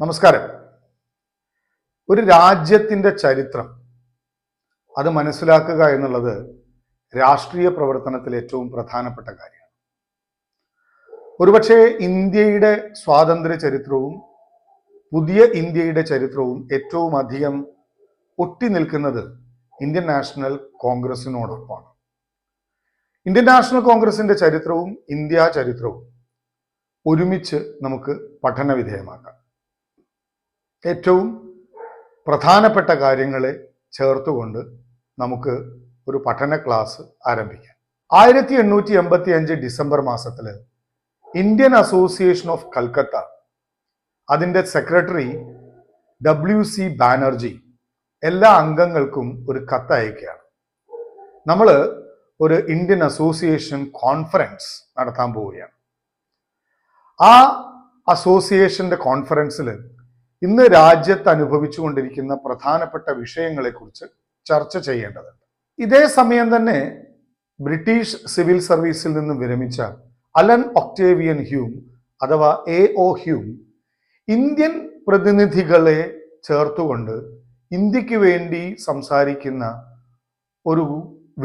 നമസ്കാരം. ഒരു രാജ്യത്തിൻ്റെ ചരിത്രം അത് മനസ്സിലാക്കുക എന്നുള്ളത് രാഷ്ട്രീയ പ്രവർത്തനത്തിൽ ഏറ്റവും പ്രധാനപ്പെട്ട കാര്യമാണ്. ഒരുപക്ഷെ ഇന്ത്യയുടെ സ്വാതന്ത്ര്യ ചരിത്രവും പുതിയ ഇന്ത്യയുടെ ചരിത്രവും ഏറ്റവും അധികം ഒട്ടി നിൽക്കുന്നത് ഇന്ത്യൻ നാഷണൽ കോൺഗ്രസിനോടൊപ്പമാണ്. ഇന്ത്യൻ നാഷണൽ കോൺഗ്രസിന്റെ ചരിത്രവും ഇന്ത്യ ചരിത്രവും ഒരുമിച്ച് നമുക്ക് പഠന വിധേയമാക്കാം. ഏറ്റവും പ്രധാനപ്പെട്ട കാര്യങ്ങളെ ചേർത്തുകൊണ്ട് നമുക്ക് ഒരു പഠന ക്ലാസ് ആരംഭിക്കാം. 1885 ഡിസംബർ മാസത്തിൽ ഇന്ത്യൻ അസോസിയേഷൻ ഓഫ് കൽക്കത്ത അതിൻ്റെ സെക്രട്ടറി WC ബാനർജി എല്ലാ അംഗങ്ങൾക്കും ഒരു കത്ത് അയക്കുകയാണ്. നമ്മൾ ഒരു ഇന്ത്യൻ അസോസിയേഷൻ കോൺഫറൻസ് നടത്താൻ പോവുകയാണ്. ആ അസോസിയേഷന്റെ കോൺഫറൻസിൽ ഇന്ന് രാജ്യത്ത് അനുഭവിച്ചുകൊണ്ടിരിക്കുന്ന പ്രധാനപ്പെട്ട വിഷയങ്ങളെക്കുറിച്ച് ചർച്ച ചെയ്യേണ്ടതുണ്ട്. ഇതേ സമയം തന്നെ ബ്രിട്ടീഷ് സിവിൽ സർവീസിൽ നിന്ന് വിരമിച്ച അലൻ ഒക്ടേവിയൻ ഹ്യൂം അഥവാ AO ഹ്യൂം ഇന്ത്യൻ പ്രതിനിധികളെ ചേർത്തുകൊണ്ട് ഇന്ത്യക്ക് വേണ്ടി സംസാരിക്കുന്ന ഒരു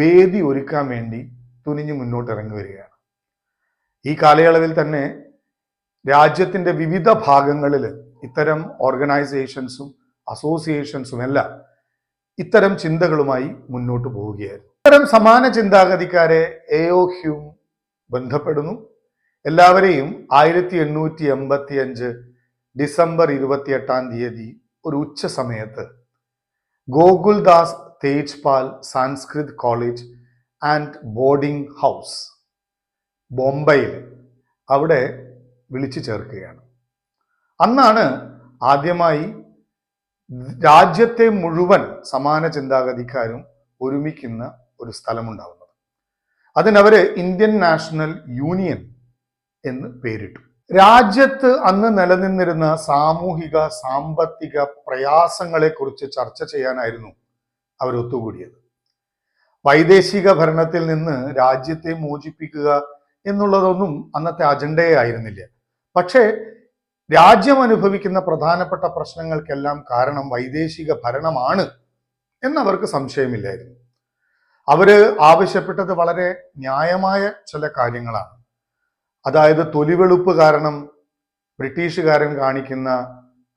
വേദി ഒരുക്കാൻ വേണ്ടി തുനിഞ്ഞു മുന്നോട്ട് ഇറങ്ങി വരികയാണ്. ഈ കാലയളവിൽ തന്നെ രാജ്യത്തിൻ്റെ വിവിധ ഭാഗങ്ങളിൽ ഇത്തരം ഓർഗനൈസേഷൻസും അസോസിയേഷൻസും എല്ലാം ഇത്തരം ചിന്തകളുമായി മുന്നോട്ട് പോവുകയായിരുന്നു. ഇത്തരം സമാന ചിന്താഗതിക്കാരെ AO ഹ്യൂം ബന്ധപ്പെടുന്നു. എല്ലാവരെയും 1885 ഡിസംബർ 28 ഒരു ഉച്ച സമയത്ത് Gokuldas Tejpal Sanskrit college and boarding house ബോംബെയിൽ അവിടെ വിളിച്ചു ചേർക്കുകയാണ്. അന്നാണ് ആദ്യമായി രാജ്യത്തെ മുഴുവൻ സമാന ചിന്താഗതിക്കാരും ഒരുമിക്കുന്ന ഒരു സ്ഥലമുണ്ടാവുന്നത്. അതിനവര് ഇന്ത്യൻ നാഷണൽ യൂണിയൻ എന്ന് പേരിട്ടു. രാജ്യത്ത് അന്ന് നിലനിന്നിരുന്ന സാമൂഹിക സാമ്പത്തിക പ്രയാസങ്ങളെ കുറിച്ച് ചർച്ച ചെയ്യാനായിരുന്നു അവർ ഒത്തുകൂടിയത്. വൈദേശിക ഭരണത്തിൽ നിന്ന് രാജ്യത്തെ മോചിപ്പിക്കുക എന്നുള്ളതൊന്നും അന്നത്തെ അജണ്ടയെ ആയിരുന്നില്ല. പക്ഷേ രാജ്യം അനുഭവിക്കുന്ന പ്രധാനപ്പെട്ട പ്രശ്നങ്ങൾക്കെല്ലാം കാരണം വൈദേശിക ഭരണമാണ് എന്നവർക്ക് സംശയമില്ലായിരുന്നു. അവര് ആവശ്യപ്പെട്ടത് വളരെ ന്യായമായ ചില കാര്യങ്ങളാണ്. അതായത് തൊലിവെളുപ്പ് കാരണം ബ്രിട്ടീഷുകാരൻ കാണിക്കുന്ന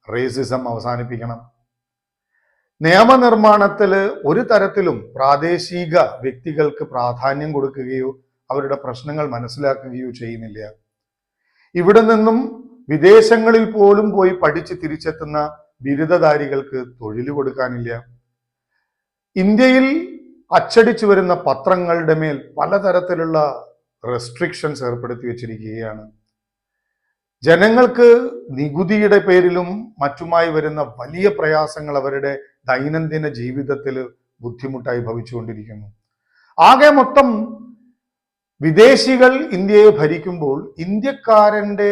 റേസിസം അവസാനിപ്പിക്കണം. നിയമനിർമ്മാണത്തിൽ ഒരു തരത്തിലും പ്രാദേശിക വ്യക്തികൾക്ക് പ്രാധാന്യം കൊടുക്കുകയോ അവരുടെ പ്രശ്നങ്ങൾ മനസ്സിലാക്കുകയോ ചെയ്യുന്നില്ല. ഇവിടെ നിന്നും വിദേശങ്ങളിൽ പോലും പോയി പഠിച്ച് തിരിച്ചെത്തുന്ന ബിരുദധാരികൾക്ക് തൊഴിൽ കൊടുക്കാനില്ല. ഇന്ത്യയിൽ അച്ചടിച്ചു വരുന്ന പത്രങ്ങളുടെ മേൽ പലതരത്തിലുള്ള റെസ്ട്രിക്ഷൻസ് ഏർപ്പെടുത്തി വെച്ചിരിക്കുകയാണ്. ജനങ്ങൾക്ക് നികുതിയുടെ പേരിലും മറ്റുമായി വരുന്ന വലിയ പ്രയാസങ്ങൾ അവരുടെ ദൈനംദിന ജീവിതത്തിൽ ബുദ്ധിമുട്ടായി ഭവിച്ചുകൊണ്ടിരിക്കുന്നു. ആകെ മൊത്തം വിദേശികൾ ഇന്ത്യയെ ഭരിക്കുമ്പോൾ ഇന്ത്യക്കാരന്റെ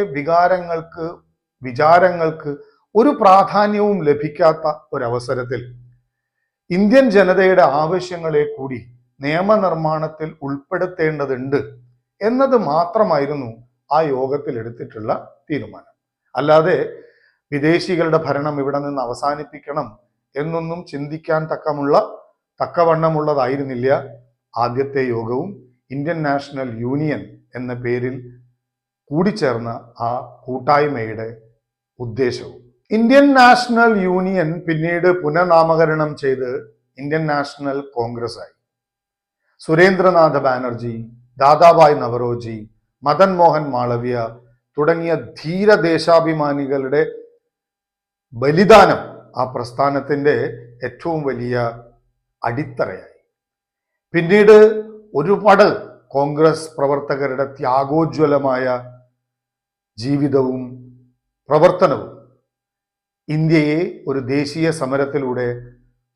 വിചാരങ്ങൾക്ക് ഒരു പ്രാധാന്യവും ലഭിക്കാത്ത ഒരവസരത്തിൽ ഇന്ത്യൻ ജനതയുടെ ആവശ്യങ്ങളെ കൂടി നിയമനിർമ്മാണത്തിൽ ഉൾപ്പെടുത്തേണ്ടതുണ്ട് എന്നത് മാത്രമായിരുന്നു ആ യോഗത്തിൽ എടുത്തിട്ടുള്ള തീരുമാനം. അല്ലാതെ വിദേശികളുടെ ഭരണം ഇവിടെ നിന്ന് അവസാനിപ്പിക്കണം എന്നൊന്നും ചിന്തിക്കാൻ തക്കവണ്ണമുള്ളതായിരുന്നില്ല ആദ്യത്തെ യോഗവും ഇന്ത്യൻ നാഷണൽ യൂണിയൻ എന്ന പേരിൽ കൂടിച്ചേർന്ന ആ കൂട്ടായ്മയുടെ ഉദ്ദേശവും. ഇന്ത്യൻ നാഷണൽ യൂണിയൻ പിന്നീട് പുനർനാമകരണം ചെയ്ത് ഇന്ത്യൻ നാഷണൽ കോൺഗ്രസ് ആയി. സുരേന്ദ്രനാഥ് ബാനർജി, ദാദാഭായ് നവറോജി, മദൻ മോഹൻ മാളവ്യ തുടങ്ങിയ ധീരദേശാഭിമാനികളുടെ ബലിദാനം ആ പ്രസ്ഥാനത്തിന്റെ ഏറ്റവും വലിയ അടിത്തറയായി. പിന്നീട് ഒരുപാട് കോൺഗ്രസ് പ്രവർത്തകരുടെ ത്യാഗോജ്വലമായ ജീവിതവും പ്രവർത്തനവും ഇന്ത്യയെ ഒരു ദേശീയ സമരത്തിലൂടെ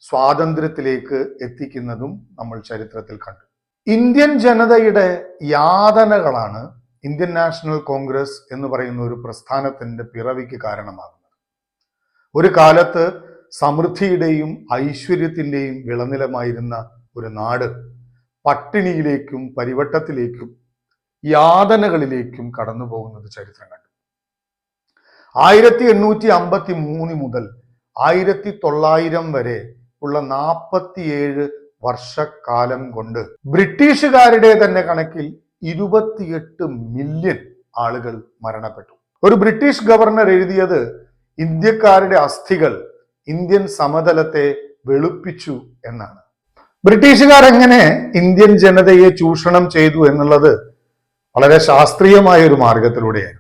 സ്വാതന്ത്ര്യത്തിലേക്ക് എത്തിക്കുന്നതും നമ്മൾ ചരിത്രത്തിൽ കണ്ടു. ഇന്ത്യൻ ജനതയുടെ യാതനകളാണ് ഇന്ത്യൻ നാഷണൽ കോൺഗ്രസ് എന്ന് പറയുന്ന ഒരു പ്രസ്ഥാനത്തിന്റെ പിറവിക്ക് കാരണമാകുന്നത്. ഒരു കാലത്ത് സമൃദ്ധിയുടെയും ഐശ്വര്യത്തിന്റെയും വിളനിലമായിരുന്ന ഒരു നാട് പട്ടിണിയിലേക്കും പരിവട്ടത്തിലേക്കും യാതനകളിലേക്കും കടന്നു പോകുന്നത് ചരിത്രം കണ്ടു. 1853 മുതൽ 1900 വരെ ഉള്ള 47 വർഷക്കാലം കൊണ്ട് ബ്രിട്ടീഷുകാരുടെ തന്നെ കണക്കിൽ 28 മില്യൺ ആളുകൾ മരണപ്പെട്ടു. ഒരു ബ്രിട്ടീഷ് ഗവർണർ എഴുതിയത് ഇന്ത്യക്കാരുടെ അസ്ഥികൾ ഇന്ത്യൻ സമതലത്തെ വെളുപ്പിച്ചു എന്നാണ്. ബ്രിട്ടീഷുകാർ എങ്ങനെ ഇന്ത്യൻ ജനതയെ ചൂഷണം ചെയ്തു എന്നുള്ളത് വളരെ ശാസ്ത്രീയമായ ഒരു മാർഗത്തിലൂടെയായിരുന്നു.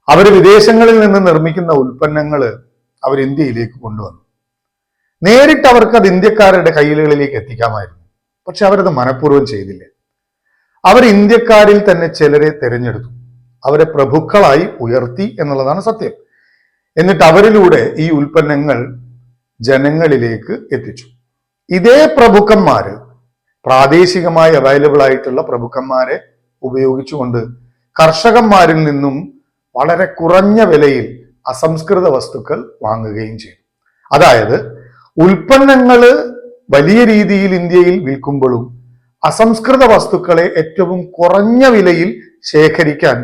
അവർ വിദേശങ്ങളിൽ നിന്ന് നിർമ്മിക്കുന്ന ഉൽപ്പന്നങ്ങൾ അവർ ഇന്ത്യയിലേക്ക് കൊണ്ടുവന്നു. നേരിട്ട് അവർക്ക് അത് ഇന്ത്യക്കാരുടെ കൈകളിലേക്ക് എത്തിക്കാമായിരുന്നു. പക്ഷെ അവരത് മനഃപൂർവ്വം ചെയ്തില്ല. അവർ ഇന്ത്യക്കാരിൽ തന്നെ ചിലരെ തിരഞ്ഞെടുത്തു, അവരെ പ്രഭുക്കളായി ഉയർത്തി എന്നുള്ളതാണ് സത്യം. എന്നിട്ട് അവരിലൂടെ ഈ ഉൽപ്പന്നങ്ങൾ ജനങ്ങളിലേക്ക് എത്തിച്ചു. ഇതേ പ്രഭുക്കന്മാര്, പ്രാദേശികമായി അവൈലബിൾ ആയിട്ടുള്ള പ്രഭുക്കന്മാരെ ഉപയോഗിച്ചുകൊണ്ട് കർഷകന്മാരിൽ നിന്നും വളരെ കുറഞ്ഞ വിലയിൽ അസംസ്കൃത വസ്തുക്കൾ വാങ്ങുകയും ചെയ്തു. അതായത് ഉൽപ്പന്നങ്ങൾ വലിയ രീതിയിൽ ഇന്ത്യയിൽ വിൽക്കുമ്പോഴും അസംസ്കൃത വസ്തുക്കളെ ഏറ്റവും കുറഞ്ഞ വിലയിൽ ശേഖരിക്കാൻ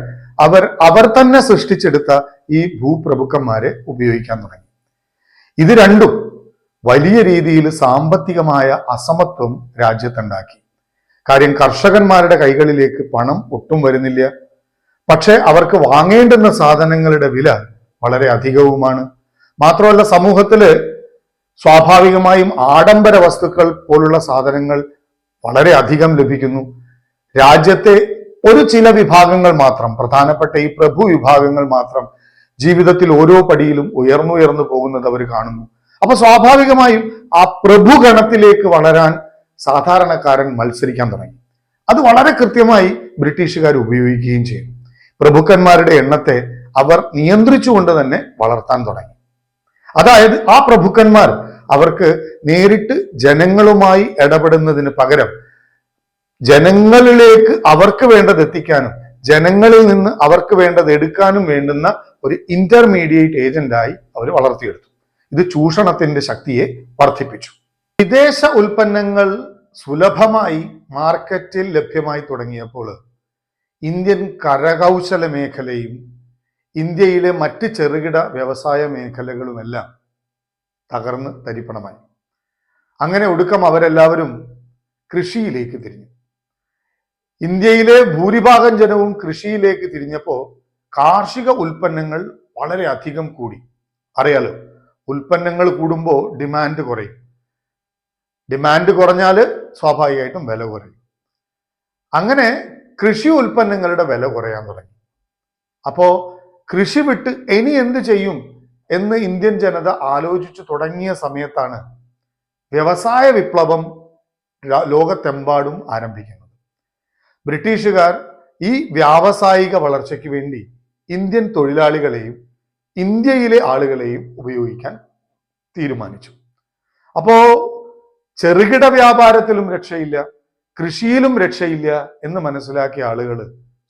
അവർ തന്നെ സൃഷ്ടിച്ചെടുത്ത ഈ ഭൂപ്രഭുക്കന്മാരെ ഉപയോഗിക്കാൻ തുടങ്ങി. ഇത് രണ്ടും വലിയ രീതിയിൽ സാമ്പത്തികമായ അസമത്വം രാജ്യത്തുണ്ടാക്കി. കാര്യം കർഷകന്മാരുടെ കൈകളിലേക്ക് പണം ഒട്ടും വരുന്നില്ല. പക്ഷെ അവർക്ക് വാങ്ങേണ്ടുന്ന സാധനങ്ങളുടെ വില വളരെ അധികവുമാണ്. മാത്രമല്ല സമൂഹത്തില് സ്വാഭാവികമായും ആഡംബര വസ്തുക്കൾ പോലുള്ള സാധനങ്ങൾ വളരെ അധികം ലഭിക്കുന്നു. രാജ്യത്തെ ഒരു ചില വിഭാഗങ്ങൾ മാത്രം, പ്രധാനപ്പെട്ട ഈ പ്രഭു വിഭാഗങ്ങൾ മാത്രം ജീവിതത്തിൽ ഓരോ പടിയിലും ഉയർന്നുയർന്നു പോകുന്നത് അവർ കാണുന്നു. അപ്പൊ സ്വാഭാവികമായും ആ പ്രഭുഗണത്തിലേക്ക് വളരാൻ സാധാരണക്കാരൻ മത്സരിക്കാൻ തുടങ്ങി. അത് വളരെ കൃത്യമായി ബ്രിട്ടീഷുകാർ ഉപയോഗിക്കുകയും ചെയ്തു. പ്രഭുക്കന്മാരുടെ എണ്ണത്തെ അവർ നിയന്ത്രിച്ചുകൊണ്ട് തന്നെ വളർത്താൻ തുടങ്ങി. അതായത് ആ പ്രഭുക്കന്മാർ അവർക്ക് നേരിട്ട് ജനങ്ങളുമായി ഇടപെടുന്നതിന് പകരം ജനങ്ങളിലേക്ക് അവർക്ക് വേണ്ടത് എത്തിക്കാനും ജനങ്ങളിൽ നിന്ന് അവർക്ക് വേണ്ടത് എടുക്കാനും വേണ്ടുന്ന ഒരു ഇന്റർമീഡിയറ്റ് ഏജന്റായി അവർ വളർത്തിയെടുത്തു. ഇത് ചൂഷണത്തിന്റെ ശക്തിയെ വർദ്ധിപ്പിച്ചു. വിദേശ ഉൽപ്പന്നങ്ങൾ സുലഭമായി മാർക്കറ്റിൽ ലഭ്യമായി തുടങ്ങിയപ്പോൾ ഇന്ത്യൻ കരകൗശല മേഖലയും ഇന്ത്യയിലെ മറ്റ് ചെറുകിട വ്യവസായ മേഖലകളുമെല്ലാം തകർന്ന് തരിപ്പണമായി. അങ്ങനെ ഒടുക്കം അവരെല്ലാവരും കൃഷിയിലേക്ക് തിരിഞ്ഞു. ഇന്ത്യയിലെ ഭൂരിഭാഗം ജനവും കൃഷിയിലേക്ക് തിരിഞ്ഞപ്പോൾ കാർഷിക ഉൽപ്പന്നങ്ങൾ വളരെ അധികം കൂടി. അറിയാലോ, ഉൽപ്പന്നങ്ങൾ കൂടുമ്പോൾ ഡിമാൻഡ് കുറയും. ഡിമാൻഡ് കുറഞ്ഞാൽ സ്വാഭാവികമായിട്ടും വില കുറയും. അങ്ങനെ കൃഷി ഉൽപ്പന്നങ്ങളുടെ വില കുറയാൻ തുടങ്ങി. അപ്പോ കൃഷി വിട്ട് ഇനി എന്ത് ചെയ്യും എന്ന് ഇന്ത്യൻ ജനത ആലോചിച്ചു തുടങ്ങിയ സമയത്താണ് വ്യവസായ വിപ്ലവം ലോകത്തെമ്പാടും ആരംഭിക്കുന്നത്. ബ്രിട്ടീഷുകാർ ഈ വ്യാവസായിക വളർച്ചയ്ക്ക് വേണ്ടി ഇന്ത്യൻ തൊഴിലാളികളെയും ഇന്ത്യയിലെ ആളുകളെയും ഉപയോഗിക്കാൻ തീരുമാനിച്ചു. അപ്പോ ചെറുകിട വ്യാപാരത്തിലും രക്ഷയില്ല, കൃഷിയിലും രക്ഷയില്ല എന്ന് മനസ്സിലാക്കിയ ആളുകൾ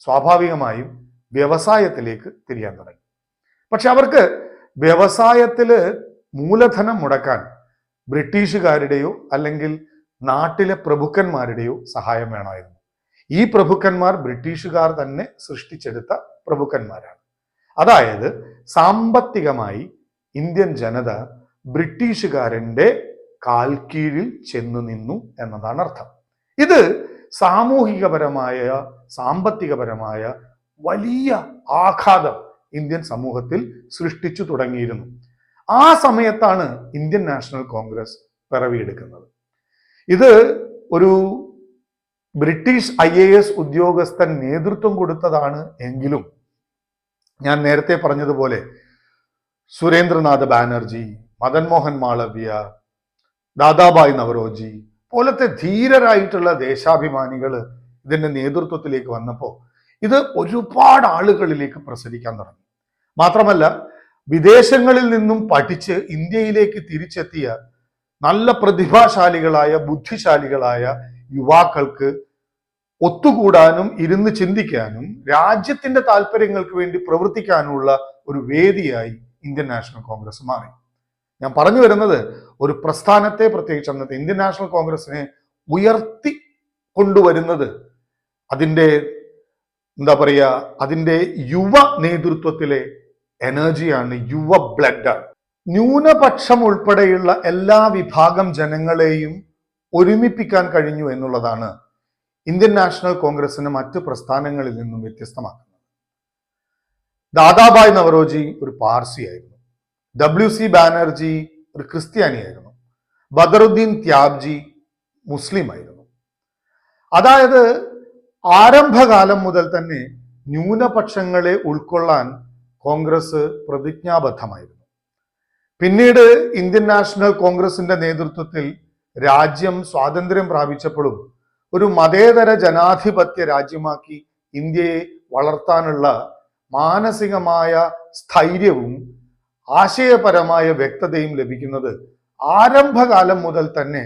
സ്വാഭാവികമായും വ്യവസായത്തിലേക്ക് തിരിയാൻ തുടങ്ങി. പക്ഷെ അവർക്ക് വ്യവസായത്തില് മൂലധനം മുടക്കാൻ ബ്രിട്ടീഷുകാരുടെയോ അല്ലെങ്കിൽ നാട്ടിലെ പ്രഭുക്കന്മാരുടെയോ സഹായം വേണമായിരുന്നു. ഈ പ്രഭുക്കന്മാർ ബ്രിട്ടീഷുകാർ തന്നെ സൃഷ്ടിച്ചെടുത്ത പ്രഭുക്കന്മാരാണ്. അതായത് സാമ്പത്തികമായി ഇന്ത്യൻ ജനത ബ്രിട്ടീഷുകാരന്റെ കാൽക്കീഴിൽ ചെന്നു നിന്നു എന്നതാണ് അർത്ഥം. ഇത് സാമൂഹികപരമായ സാമ്പത്തികപരമായ വലിയ ആഘാതം ഇന്ത്യൻ സമൂഹത്തിൽ സൃഷ്ടിച്ചു തുടങ്ങിയിരുന്നു. ആ സമയത്താണ് ഇന്ത്യൻ നാഷണൽ കോൺഗ്രസ് പിറവിയെടുക്കുന്നത്. ഇത് ഒരു ബ്രിട്ടീഷ് IAS ഉദ്യോഗസ്ഥൻ നേതൃത്വം കൊടുത്തതാണ് എങ്കിലും ഞാൻ നേരത്തെ പറഞ്ഞതുപോലെ സുരേന്ദ്രനാഥ് ബാനർജി, മദൻ മോഹൻ മാളവ്യ, ദാദാഭായ് നവറോജി പോലത്തെ ധീരരായിട്ടുള്ള ദേശാഭിമാനികൾ ഇതിന്റെ നേതൃത്വത്തിലേക്ക് വന്നപ്പോൾ ഇത് ഒരുപാട് ആളുകളിലേക്ക് പ്രസരിക്കാൻ തുടങ്ങി. മാത്രമല്ല വിദേശങ്ങളിൽ നിന്നും പഠിച്ച് ഇന്ത്യയിലേക്ക് തിരിച്ചെത്തിയ നല്ല പ്രതിഭാശാലികളായ ബുദ്ധിശാലികളായ യുവാക്കൾക്ക് ഒത്തുകൂടാനും ഇരുന്ന് ചിന്തിക്കാനും രാജ്യത്തിന്റെ താല്പര്യങ്ങൾക്ക് വേണ്ടി പ്രവർത്തിക്കാനുള്ള ഒരു വേദിയായി ഇന്ത്യൻ നാഷണൽ കോൺഗ്രസ് മാറി. ഞാൻ പറഞ്ഞു വരുന്നത് ഒരു പ്രസ്ഥാനത്തെ, പ്രത്യേകിച്ച് അന്നത്തെ ഇന്ത്യൻ നാഷണൽ കോൺഗ്രസിനെ ഉയർത്തി കൊണ്ടുവരുന്നത് അതിൻ്റെ അതിൻ്റെ യുവ നേതൃത്വത്തിലെ എനർജിയാണ്, യുവ ബ്ലഡാണ്. ന്യൂനപക്ഷം ഉൾപ്പെടെയുള്ള എല്ലാ വിഭാഗം ജനങ്ങളെയും ഒരുമിപ്പിക്കാൻ കഴിഞ്ഞു എന്നുള്ളതാണ് ഇന്ത്യൻ നാഷണൽ കോൺഗ്രസിന് മറ്റ് പ്രസ്ഥാനങ്ങളിൽ നിന്നും വ്യത്യസ്തമാക്കുന്നത്. ദാദാഭായ് നവറോജി ഒരു പാർസിയായിരുന്നു. WC ബാനർജി ഒരു ക്രിസ്ത്യാനിയായിരുന്നു. ബദറുദ്ദീൻ ത്യാബ്ജി മുസ്ലിം ആയിരുന്നു. അതായത് ആരംഭകാലം മുതൽ തന്നെ ന്യൂനപക്ഷങ്ങളെ ഉൾക്കൊള്ളാൻ കോൺഗ്രസ് പ്രതിജ്ഞാബദ്ധമായിരുന്നു. പിന്നീട് ഇന്ത്യൻ നാഷണൽ കോൺഗ്രസിന്റെ നേതൃത്വത്തിൽ രാജ്യം സ്വാതന്ത്ര്യം പ്രാപിച്ചപ്പോഴും ഒരു മതേതര ജനാധിപത്യ രാജ്യമാക്കി ഇന്ത്യയെ വളർത്താനുള്ള മാനസികമായ സ്ഥൈര്യവും ആശയപരമായ വ്യക്തതയും ലഭിക്കുന്നത് ആരംഭകാലം മുതൽ തന്നെ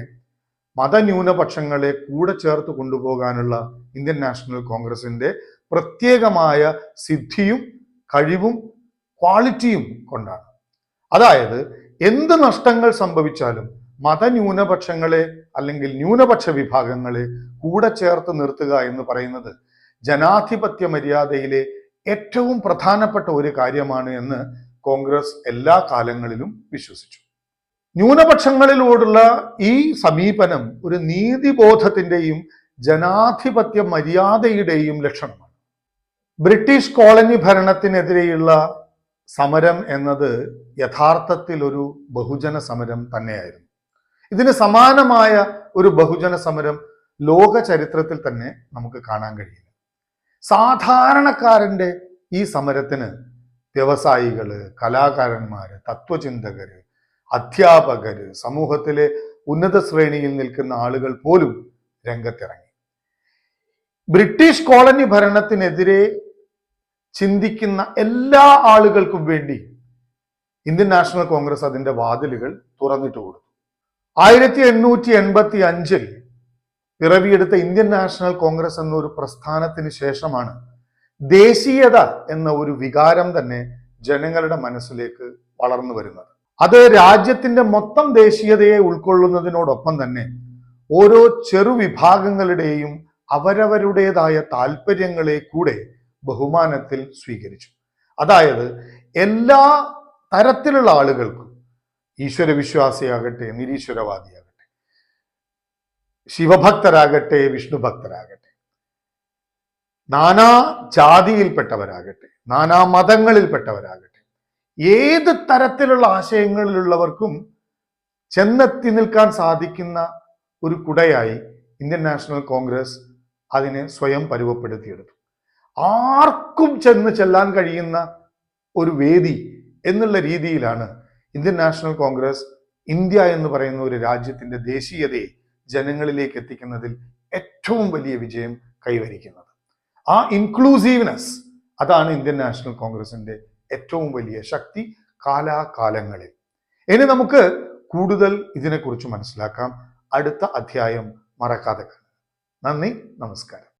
മതന്യൂനപക്ഷങ്ങളെ കൂടെ ചേർത്ത് കൊണ്ടുപോകാനുള്ള ഇന്ത്യൻ നാഷണൽ കോൺഗ്രസിന്റെ പ്രത്യേകമായ സിദ്ധിയും കഴിവും ക്വാളിറ്റിയും കൊണ്ടാണ്. അതായത് എന്ത് നഷ്ടങ്ങൾ സംഭവിച്ചാലും മതന്യൂനപക്ഷങ്ങളെ അല്ലെങ്കിൽ ന്യൂനപക്ഷ വിഭാഗങ്ങളെ കൂടെ ചേർത്ത് നിർത്തുക എന്ന് പറയുന്നത് ജനാധിപത്യ മര്യാദയിലെ ഏറ്റവും പ്രധാനപ്പെട്ട ഒരു കാര്യമാണ് എന്ന് കോൺഗ്രസ് എല്ലാ കാലങ്ങളിലും വിശ്വസിച്ചു. ന്യൂനപക്ഷങ്ങളിലോടുള്ള ഈ സമീപനം ഒരു നീതിബോധത്തിന്റെയും ജനാധിപത്യ മര്യാദയുടെയും ലക്ഷണമാണ്. ബ്രിട്ടീഷ് കോളനി ഭരണത്തിനെതിരെയുള്ള സമരം എന്നത് യഥാർത്ഥത്തിൽ ഒരു ബഹുജന സമരം തന്നെയായിരുന്നു. ഇതിന് സമാനമായ ഒരു ബഹുജന സമരം ലോക ചരിത്രത്തിൽ തന്നെ നമുക്ക് കാണാൻ കഴിയില്ല. സാധാരണക്കാരന്റെ ഈ സമരത്തിന് വ്യവസായികള്, കലാകാരന്മാര്, തത്വചിന്തകര്, അധ്യാപകര്, സമൂഹത്തിലെ ഉന്നത ശ്രേണിയിൽ നിൽക്കുന്ന ആളുകൾ പോലും രംഗത്തിറങ്ങി. ബ്രിട്ടീഷ് കോളനി ഭരണത്തിനെതിരെ ചിന്തിക്കുന്ന എല്ലാ ആളുകൾക്കും വേണ്ടി ഇന്ത്യൻ നാഷണൽ കോൺഗ്രസ് അതിന്റെ വാതിലുകൾ തുറന്നിട്ട് കൊടുത്തു. 1885 പിറവിയെടുത്ത ഇന്ത്യൻ നാഷണൽ കോൺഗ്രസ് എന്നൊരു പ്രസ്ഥാനത്തിന് ശേഷമാണ് ദേശീയത എന്ന ഒരു വികാരം തന്നെ ജനങ്ങളുടെ മനസ്സിലേക്ക് വളർന്നു വരുന്നത്. അത് രാജ്യത്തിന്റെ മൊത്തം ദേശീയതയെ ഉൾക്കൊള്ളുന്നതിനോടൊപ്പം തന്നെ ഓരോ ചെറുവിഭാഗങ്ങളുടെയും അവരവരുടേതായ താല്പര്യങ്ങളെ കൂടെ ബഹുമാനത്തിൽ സ്വീകരിച്ചു. അതായത് എല്ലാ തരത്തിലുള്ള ആളുകൾക്കും, ഈശ്വരവിശ്വാസിയാകട്ടെ, നിരീശ്വരവാദിയാകട്ടെ, ശിവഭക്തരാകട്ടെ, വിഷ്ണു ഭക്തരാകട്ടെ, നാനാ ജാതിയിൽപ്പെട്ടവരാകട്ടെ, നാനാ മതങ്ങളിൽപ്പെട്ടവരാകട്ടെ, ഏത് തരത്തിലുള്ള ആശയങ്ങളിലുള്ളവർക്കും ചെന്നെത്തി നിൽക്കാൻ സാധിക്കുന്ന ഒരു കുടയായി ഇന്ത്യൻ നാഷണൽ കോൺഗ്രസ് അതിനെ സ്വയം പരുവപ്പെടുത്തിയെടുത്തു. ആർക്കും ചെല്ലാൻ കഴിയുന്ന ഒരു വേദി എന്നുള്ള രീതിയിലാണ് ഇന്ത്യൻ നാഷണൽ കോൺഗ്രസ് ഇന്ത്യ എന്ന് പറയുന്ന ഒരു രാജ്യത്തിന്റെ ദേശീയതയെ ജനങ്ങളിലേക്ക് എത്തിക്കുന്നതിൽ ഏറ്റവും വലിയ വിജയം കൈവരിക്കുന്നത്. ആ ഇൻക്ലൂസീവ്നെസ്, അതാണ് ഇന്ത്യൻ നാഷണൽ കോൺഗ്രസിന്റെ ഏറ്റവും വലിയ ശക്തി കാലാകാലങ്ങളിൽ. ഇനി നമുക്ക് കൂടുതൽ ഇതിനെക്കുറിച്ച് മനസ്സിലാക്കാം. അടുത്ത അധ്യായം മറക്കാതെ കാണുക. നന്ദി, നമസ്കാരം.